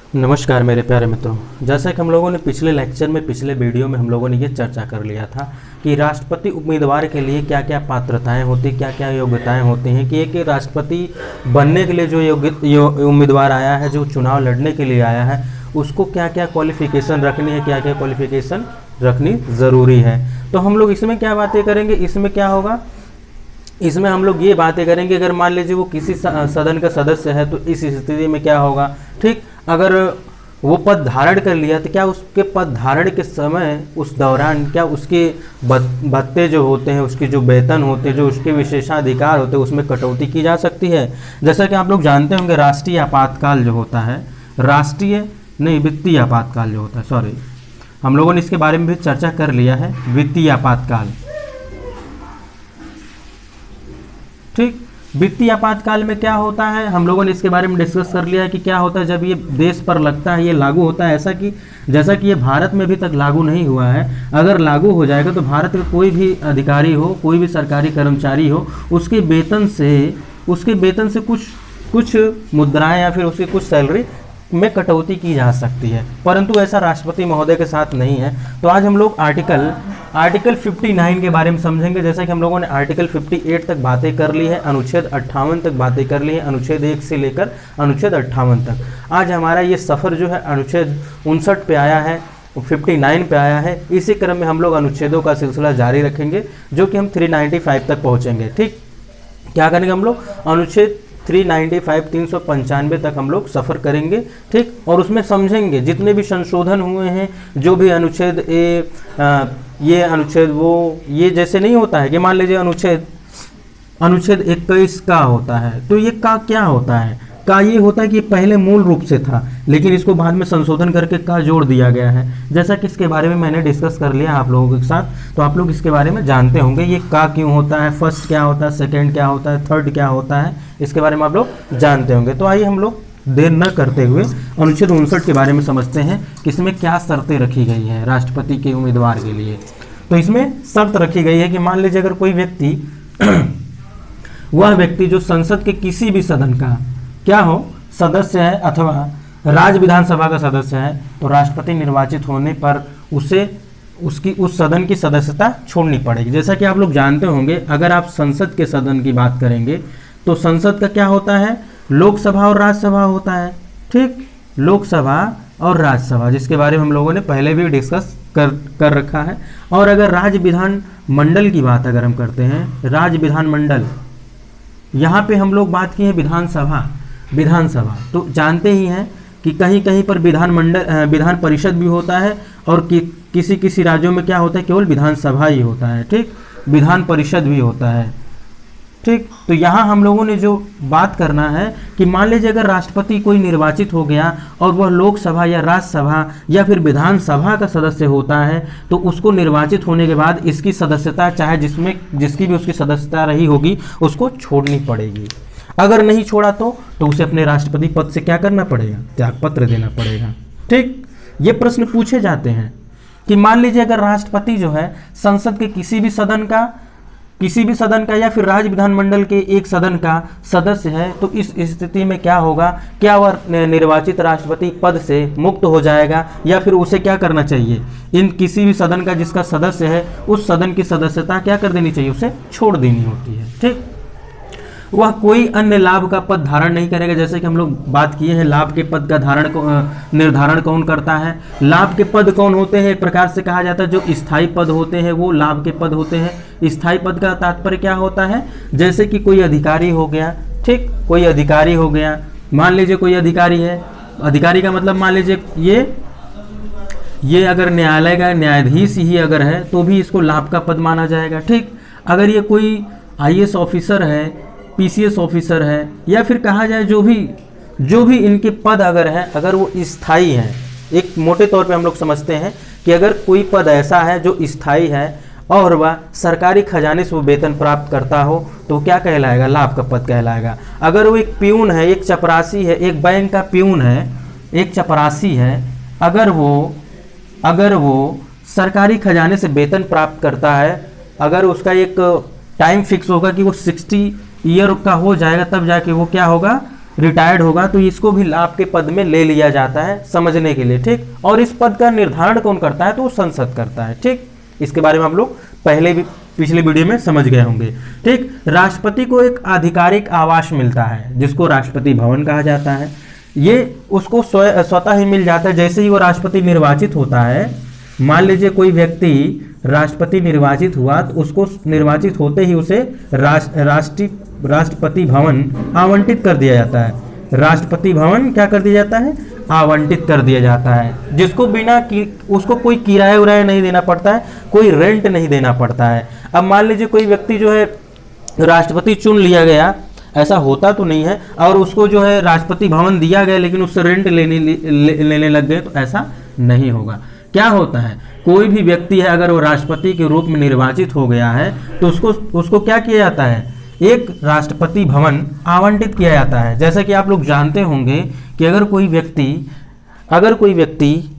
नमस्कार मेरे प्यारे मित्रों। जैसा कि हम लोगों ने पिछले लेक्चर में पिछले वीडियो में हम लोगों ने ये चर्चा कर लिया था कि राष्ट्रपति उम्मीदवार के लिए क्या क्या पात्रताएं होती, क्या क्या योग्यताएं होती हैं, कि एक राष्ट्रपति बनने के लिए जो उम्मीदवार आया है, जो चुनाव लड़ने के लिए आया है, उसको क्या क्या क्वालिफिकेशन रखनी है, क्या क्या क्वालिफिकेशन रखनी ज़रूरी है। तो हम लोग इसमें क्या बातें करेंगे, इसमें क्या होगा, इसमें हम लोग ये बातें करेंगे अगर मान लीजिए वो किसी सदन का सदस्य है तो इस स्थिति में क्या होगा। ठीक, अगर वो पद धारण कर लिया तो क्या उसके पद धारण के समय उस दौरान क्या उसके भत्ते जो होते हैं, उसके जो वेतन होते हैं, जो उसके विशेषाधिकार होते हैं, उसमें कटौती की जा सकती है। जैसा कि आप लोग जानते होंगे राष्ट्रीय आपातकाल जो होता है, वित्तीय आपातकाल जो होता है, सॉरी, हम लोगों ने इसके बारे में भी चर्चा कर लिया है, वित्तीय आपातकाल। ठीक, वित्तीय आपातकाल में क्या होता है, हम लोगों ने इसके बारे में डिस्कस कर लिया है कि क्या होता है जब ये देश पर लगता है, ये लागू होता है। ऐसा कि जैसा कि ये भारत में अभी तक लागू नहीं हुआ है, अगर लागू हो जाएगा तो भारत का कोई भी अधिकारी हो, कोई भी सरकारी कर्मचारी हो, उसके वेतन से कुछ मुद्राएं या फिर उसकी कुछ सैलरी में कटौती की जा सकती है, परंतु ऐसा राष्ट्रपति महोदय के साथ नहीं है। तो आज हम लोग आर्टिकल 59 के बारे में समझेंगे। जैसा कि हम लोगों ने आर्टिकल 58 तक बातें कर ली है, अनुच्छेद 58 तक बातें कर ली है, अनुच्छेद 1 से लेकर अनुच्छेद 58 तक। आज हमारा ये सफ़र जो है अनुच्छेद 59 पे आया है, 59 पे आया है। इसी क्रम में हम लोग अनुच्छेदों का सिलसिला जारी रखेंगे, जो कि हम 395 तक पहुँचेंगे। ठीक, क्या करेंगे हम लोग, अनुच्छेद 395 तक हम लोग सफ़र करेंगे। ठीक, और उसमें समझेंगे जितने भी संशोधन हुए हैं, जो भी अनुच्छेद ये अनुच्छेद ये जैसे नहीं होता है कि मान लीजिए अनुच्छेद 21 का होता है, तो ये का क्या होता है, का ये होता है कि पहले मूल रूप से था, लेकिन इसको बाद में संशोधन करके का जोड़ दिया गया है। जैसा कि इसके बारे में मैंने डिस्कस कर लिया आप लोगों के साथ, तो आप लोग इसके बारे में जानते होंगे ये का क्यों होता है, फर्स्ट क्या होता है, सेकंड क्या होता है, थर्ड क्या होता है, इसके बारे में आप लोग जानते होंगे। तो आइए हम लोग देर न करते हुए अनुच्छेद 59 के बारे में समझते हैं कि इसमें क्या शर्तें रखी गई हैं राष्ट्रपति के उम्मीदवार के लिए। तो इसमें शर्त रखी गई है कि मान लीजिए अगर कोई व्यक्ति वह व्यक्ति जो संसद के किसी भी सदन का क्या हो, सदस्य है अथवा राज्य विधानसभा का सदस्य है, तो राष्ट्रपति निर्वाचित होने पर उसकी उस सदन की सदस्यता छोड़नी पड़ेगी। जैसा कि आप लोग जानते होंगे, अगर आप संसद के सदन की बात करेंगे तो संसद का क्या होता है, लोकसभा और राज्यसभा होता है। ठीक, लोकसभा और राज्यसभा, जिसके बारे में हम लोगों ने पहले भी डिस्कस कर रखा है। और अगर राज्य विधान मंडल की बात अगर हम करते हैं, राज्य विधान मंडल, यहाँ पे हम लोग बात की है विधानसभा, तो जानते ही हैं कि कहीं कहीं पर विधान परिषद भी होता है, और किसी राज्यों में क्या होता है, केवल विधानसभा ही होता है। ठीक, विधान परिषद भी होता है। ठीक, तो यहाँ हम लोगों ने जो बात करना है कि मान लीजिए अगर राष्ट्रपति कोई निर्वाचित हो गया और वह लोकसभा या राज्यसभा या फिर विधानसभा का सदस्य होता है, तो उसको निर्वाचित होने के बाद इसकी सदस्यता, चाहे जिसकी भी उसकी सदस्यता रही होगी, उसको छोड़नी पड़ेगी। अगर नहीं छोड़ा तो उसे अपने राष्ट्रपति पद से क्या करना पड़ेगा, त्यागपत्र देना पड़ेगा। ठीक, ये प्रश्न पूछे जाते हैं कि मान लीजिए अगर राष्ट्रपति जो है संसद के किसी भी सदन का या फिर राज्य विधानमंडल के एक सदन का सदस्य है, तो इस स्थिति में क्या होगा, क्या वह निर्वाचित राष्ट्रपति पद से मुक्त हो जाएगा, या फिर उसे क्या करना चाहिए, इन किसी भी सदन का जिसका सदस्य है उस सदन की सदस्यता क्या कर देनी चाहिए, उसे छोड़ देनी होती है। ठीक, वह कोई अन्य लाभ का पद धारण नहीं करेगा। जैसे कि हम लोग बात किए हैं, लाभ के पद का निर्धारण कौन करता है, लाभ के पद कौन होते हैं, एक प्रकार से कहा जाता है जो स्थायी पद होते हैं वो लाभ के पद होते हैं। स्थायी पद का तात्पर्य क्या होता है, जैसे कि कोई अधिकारी हो गया। ठीक, कोई अधिकारी हो गया, मान लीजिए कोई अधिकारी है, अधिकारी का मतलब मान लीजिए ये अगर न्यायालय का न्यायाधीश ही अगर है तो भी इसको लाभ का पद माना जाएगा। ठीक, अगर ये कोई IAS ऑफिसर है, PCS ऑफिसर है, या फिर कहा जाए जो भी इनके पद अगर है, अगर वो स्थायी है, एक मोटे तौर पे हम लोग समझते हैं कि अगर कोई पद ऐसा है जो स्थायी है और वह सरकारी खजाने से वो वेतन प्राप्त करता हो, तो क्या कहलाएगा, लाभ का पद कहलाएगा। अगर वो एक प्यून है, एक चपरासी है, एक बैंक का प्यून है, एक चपरासी है, अगर वो सरकारी खजाने से वेतन प्राप्त करता है, अगर उसका एक टाइम फिक्स होगा कि वो 60 ईयर का हो जाएगा, तब जाके वो क्या होगा, रिटायर्ड होगा तो इसको भी लाभ के पद में ले लिया जाता है, समझने के लिए, ठीक। और इस पद का निर्धारण कौन करता है, तो वो संसद करता है, ठीक। इसके बारे में हम लोग पहले भी पिछले वीडियो में समझ गए होंगे, ठीक। राष्ट्रपति को एक आधिकारिक आवास मिलता है जिसको राष्ट्रपति भवन कहा जाता है। ये उसको स्वतः ही मिल जाता है जैसे ही वो राष्ट्रपति निर्वाचित होता है। मान लीजिए कोई व्यक्ति राष्ट्रपति निर्वाचित हुआ तो उसको निर्वाचित होते ही उसे राष्ट्रपति भवन आवंटित कर दिया जाता है। राष्ट्रपति भवन क्या कर दिया जाता है, आवंटित कर दिया जाता है, जिसको उसको कोई किराया उराया नहीं देना पड़ता है, कोई रेंट नहीं देना पड़ता है। अब मान लीजिए कोई व्यक्ति जो है राष्ट्रपति चुन लिया गया, ऐसा होता तो नहीं है, और उसको जो है राष्ट्रपति भवन दिया गया लेकिन उससे रेंट लेने लग गए, तो ऐसा नहीं होगा। क्या होता है, कोई भी व्यक्ति है अगर वो राष्ट्रपति के रूप में निर्वाचित हो गया है तो उसको क्या किया जाता है, एक राष्ट्रपति भवन आवंटित किया जाता है। जैसा कि आप लोग जानते होंगे कि अगर कोई व्यक्ति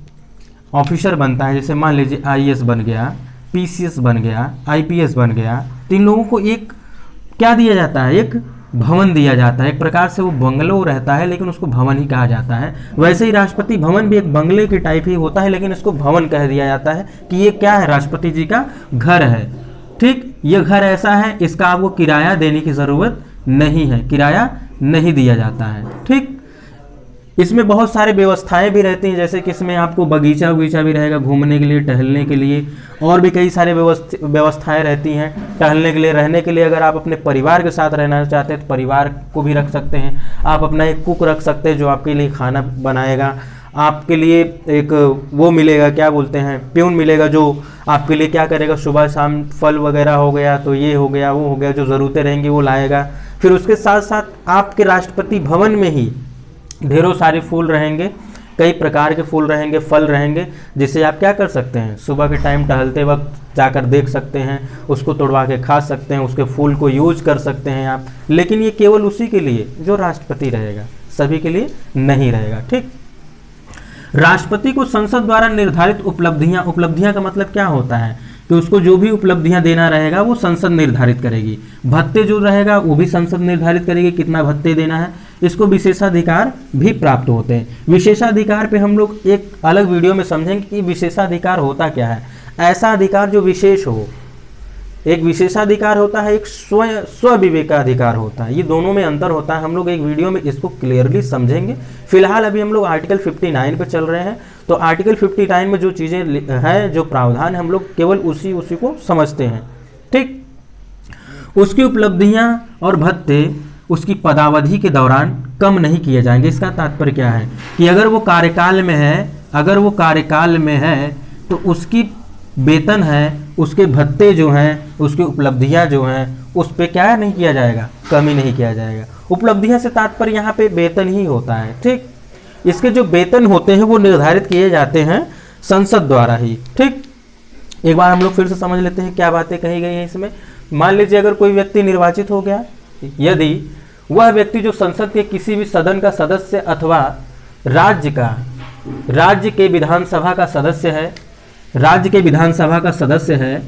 ऑफिसर बनता है, जैसे मान लीजिए आईएएस बन गया, पीसीएस बन गया, आईपीएस बन गया, तो इन लोगों को एक क्या दिया जाता है, एक भवन दिया जाता है। एक प्रकार से वो बंगलो रहता है लेकिन उसको भवन ही कहा जाता है। वैसे ही राष्ट्रपति भवन भी एक बंगले के टाइप ही होता है लेकिन इसको भवन कह दिया जाता है कि ये क्या है, राष्ट्रपति जी का घर है, ठीक। ये घर ऐसा है, इसका आपको किराया देने की ज़रूरत नहीं है, किराया नहीं दिया जाता है, ठीक। इसमें बहुत सारे व्यवस्थाएं भी रहती हैं, जैसे कि इसमें आपको बगीचा वगीचा भी रहेगा घूमने के लिए, टहलने के लिए, और भी कई सारे व्यवस्थाएं रहती हैं टहलने के लिए, रहने के लिए। अगर आप अपने परिवार के साथ रहना चाहते हैं तो परिवार को भी रख सकते हैं। आप अपना एक कुक रख सकते हैं जो आपके लिए खाना बनाएगा। आपके लिए एक वो मिलेगा, क्या बोलते हैं, प्यून मिलेगा, जो आपके लिए क्या करेगा, सुबह शाम फल वगैरह हो गया तो ये हो गया वो हो गया, जो ज़रूरतें रहेंगी वो लाएगा। फिर उसके साथ साथ आपके राष्ट्रपति भवन में ही ढेरों सारे फूल रहेंगे, कई प्रकार के फूल रहेंगे, फल रहेंगे, जिसे आप क्या कर सकते हैं, सुबह के टाइम टहलते वक्त जाकर देख सकते हैं, उसको तोड़वा के खा सकते हैं, उसके फूल को यूज कर सकते हैं आप। लेकिन ये केवल उसी के लिए जो राष्ट्रपति रहेगा, सभी के लिए नहीं रहेगा, ठीक। राष्ट्रपति को संसद द्वारा निर्धारित उपलब्धियां का मतलब क्या होता है कि उसको जो भी उपलब्धियां देना रहेगा वो संसद निर्धारित करेगी। भत्ते जो रहेगा वो भी संसद निर्धारित करेगी, कितना भत्ते देना है। इसको विशेषाधिकार भी प्राप्त होते हैं। विशेषाधिकार पे हम लोग एक अलग वीडियो में समझेंगे कि विशेषाधिकार होता क्या है। ऐसा अधिकार जो विशेष हो, एक विशेषाधिकार होता है, एक स्व-विवेकाधिकार होता है। ये दोनों में अंतर होता है। हम लोग एक वीडियो में इसको क्लियरली समझेंगे। फिलहाल अभी हम लोग आर्टिकल 59 पे चल रहे हैं, तो आर्टिकल 59 में जो चीज़ें हैं, जो प्रावधान है, हम लोग केवल उसी को समझते हैं, ठीक। उसकी उपलब्धियां और भत्ते उसकी पदावधि के दौरान कम नहीं किए जाएंगे। इसका तात्पर्य क्या है कि अगर वो कार्यकाल में है तो उसकी वेतन है, उसके भत्ते जो हैं, उसकी उपलब्धियां जो हैं, उस पर क्या नहीं किया जाएगा, कमी नहीं किया जाएगा। उपलब्धियां से तात्पर्य यहाँ पे वेतन ही होता है, ठीक। इसके जो वेतन होते हैं वो निर्धारित किए जाते हैं संसद द्वारा ही, ठीक। एक बार हम लोग फिर से समझ लेते हैं क्या बातें कही गई हैं इसमें। मान लीजिए अगर कोई व्यक्ति निर्वाचित हो गया, यदि वह व्यक्ति जो संसद के किसी भी सदन का सदस्य अथवा राज्य के विधानसभा का सदस्य है,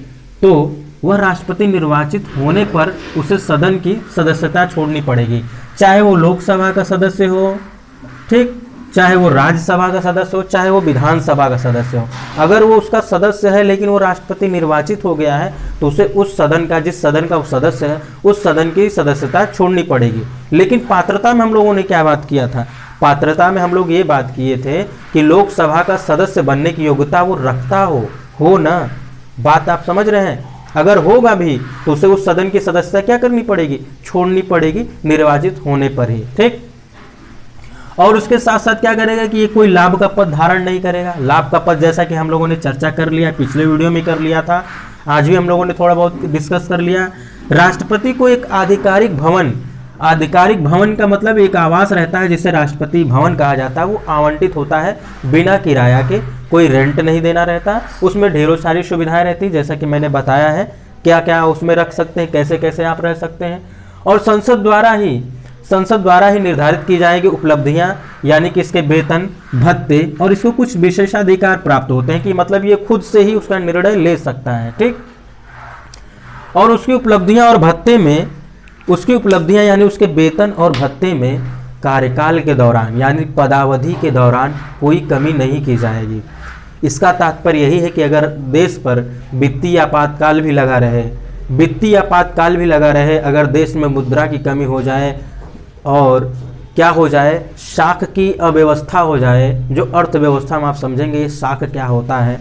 तो वह राष्ट्रपति निर्वाचित होने पर उसे सदन की सदस्यता छोड़नी पड़ेगी। चाहे वो लोकसभा का सदस्य हो, ठीक, चाहे वो राज्यसभा का सदस्य हो, चाहे वो विधानसभा का सदस्य हो। अगर वो उसका सदस्य है लेकिन वो राष्ट्रपति निर्वाचित हो गया है तो उसे उस सदन का, जिस सदन का वो सदस्य है, उस सदन की सदस्यता छोड़नी पड़ेगी। लेकिन पात्रता में हम लोगों ने क्या बात किया था, पात्रता में हम लोग ये बात किए थे कि लोकसभा का सदस्य बनने की योग्यता वो रखता हो ना। बात आप समझ रहे हैं। अगर होगा भी तो उसे उस सदन की सदस्यता क्या करनी पड़ेगी, छोड़नी पड़ेगी निर्वाचित होने पर ही, ठीक। और उसके साथ साथ क्या करेगा कि ये कोई लाभ का पद धारण नहीं करेगा। लाभ का पद जैसा कि हम लोगों ने चर्चा कर लिया, पिछले वीडियो में कर लिया था, आज भी हम लोगों ने थोड़ा बहुत डिस्कस कर लिया। राष्ट्रपति को एक आधिकारिक भवन का मतलब एक आवास रहता है जिसे राष्ट्रपति भवन कहा जाता है। वो आवंटित होता है बिना किराया के, कोई रेंट नहीं देना रहता। उसमें ढेरों सारी सुविधाएं रहती हैं, जैसा कि मैंने बताया है क्या क्या उसमें रख सकते हैं, कैसे कैसे आप रह सकते हैं। और संसद द्वारा ही निर्धारित की जाएगी उपलब्धियां, यानी कि इसके वेतन, भत्ते, और इसको कुछ विशेषाधिकार प्राप्त होते हैं कि मतलब ये खुद से ही उसका निर्णय ले सकता है, ठीक। और उसकी उपलब्धियां और भत्ते में, उसकी उपलब्धियां यानी उसके वेतन और भत्ते में कार्यकाल के दौरान यानी पदावधि के दौरान कोई कमी नहीं की जाएगी। इसका तात्पर्य यही है कि अगर देश पर वित्तीय आपातकाल भी लगा रहे, अगर देश में मुद्रा की कमी हो जाए और क्या हो जाए, शाख की अव्यवस्था हो जाए, जो अर्थव्यवस्था में आप समझेंगे ये शाख क्या होता है,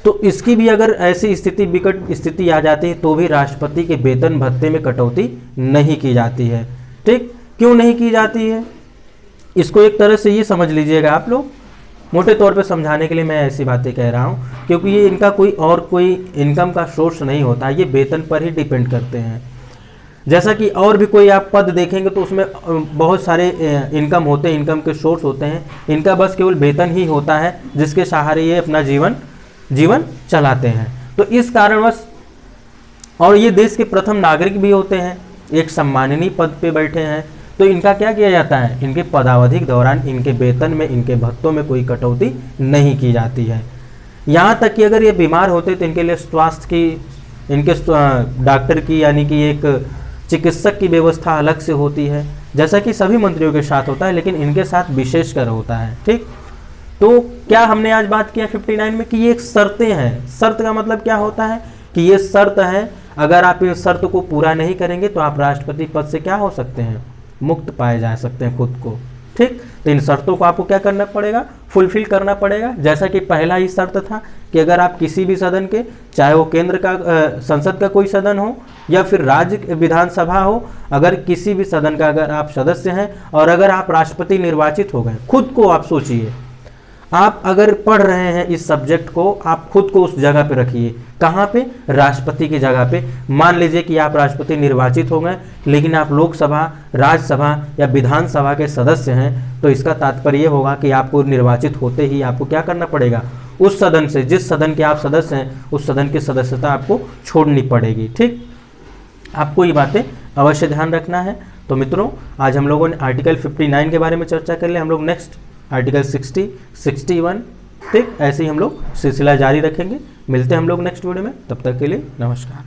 तो इसकी भी अगर ऐसी स्थिति, विकट स्थिति आ जाती है तो भी राष्ट्रपति के वेतन भत्ते में कटौती नहीं की जाती है। ठीक, क्यों नहीं की जाती है, इसको एक तरह से ये समझ लीजिएगा आप लोग, मोटे तौर पे समझाने के लिए मैं ऐसी बातें कह रहा हूँ, क्योंकि ये इनका कोई इनकम का सोर्स नहीं होता, ये वेतन पर ही डिपेंड करते हैं। जैसा कि और भी कोई आप पद देखेंगे तो उसमें बहुत सारे इनकम होते हैं, इनकम के सोर्स होते हैं, इनका बस केवल वेतन ही होता है जिसके सहारे ये अपना जीवन चलाते हैं। तो इस कारणवश, और ये देश के प्रथम नागरिक भी होते हैं, एक सम्माननीय पद पे बैठे हैं, तो इनका क्या किया जाता है, इनके पदावधि के दौरान इनके वेतन में, इनके भत्तों में कोई कटौती नहीं की जाती है। यहाँ तक कि अगर ये बीमार होते तो इनके लिए स्वास्थ्य की, इनके डॉक्टर की यानी कि एक चिकित्सक की व्यवस्था अलग से होती है, जैसा कि सभी मंत्रियों के साथ होता है, लेकिन इनके साथ विशेषकर होता है। ठीक, तो क्या हमने आज बात किया 59 में कि ये एक शर्तें हैं। शर्त का मतलब क्या होता है कि ये शर्त है, अगर आप इस शर्त को पूरा नहीं करेंगे तो आप राष्ट्रपति पद से क्या हो सकते हैं, मुक्त पाए जा सकते हैं खुद को। ठीक, तो इन शर्तों को आपको क्या करना पड़ेगा, फुलफिल करना पड़ेगा। जैसा कि पहला ही शर्त था कि अगर आप किसी भी सदन के, चाहे वो केंद्र का संसद का कोई सदन हो या फिर राज्य विधानसभा हो, अगर किसी भी सदन का अगर आप सदस्य हैं और अगर आप राष्ट्रपति निर्वाचित हो गए, खुद को आप सोचिए, आप अगर पढ़ रहे हैं इस सब्जेक्ट को, आप खुद को उस जगह पे रखिए, कहाँ पे, राष्ट्रपति की जगह पे। मान लीजिए कि आप राष्ट्रपति निर्वाचित हो गए, लेकिन आप लोकसभा, राज्यसभा या विधानसभा के सदस्य हैं, तो इसका तात्पर्य होगा कि आपको निर्वाचित होते ही आपको क्या करना पड़ेगा, उस सदन से, जिस सदन के आप सदस्य हैं, उस सदन की सदस्यता आपको छोड़नी पड़ेगी। ठीक, आपको ये बातें अवश्य ध्यान रखना है। तो मित्रों, आज हम लोगों ने आर्टिकल 59 के बारे में चर्चा कर लिया। हम लोग नेक्स्ट आर्टिकल 60, 61, ठीक, ऐसे ही हम लोग सिलसिला जारी रखेंगे। मिलते हैं हम लोग नेक्स्ट वीडियो में, तब तक के लिए नमस्कार।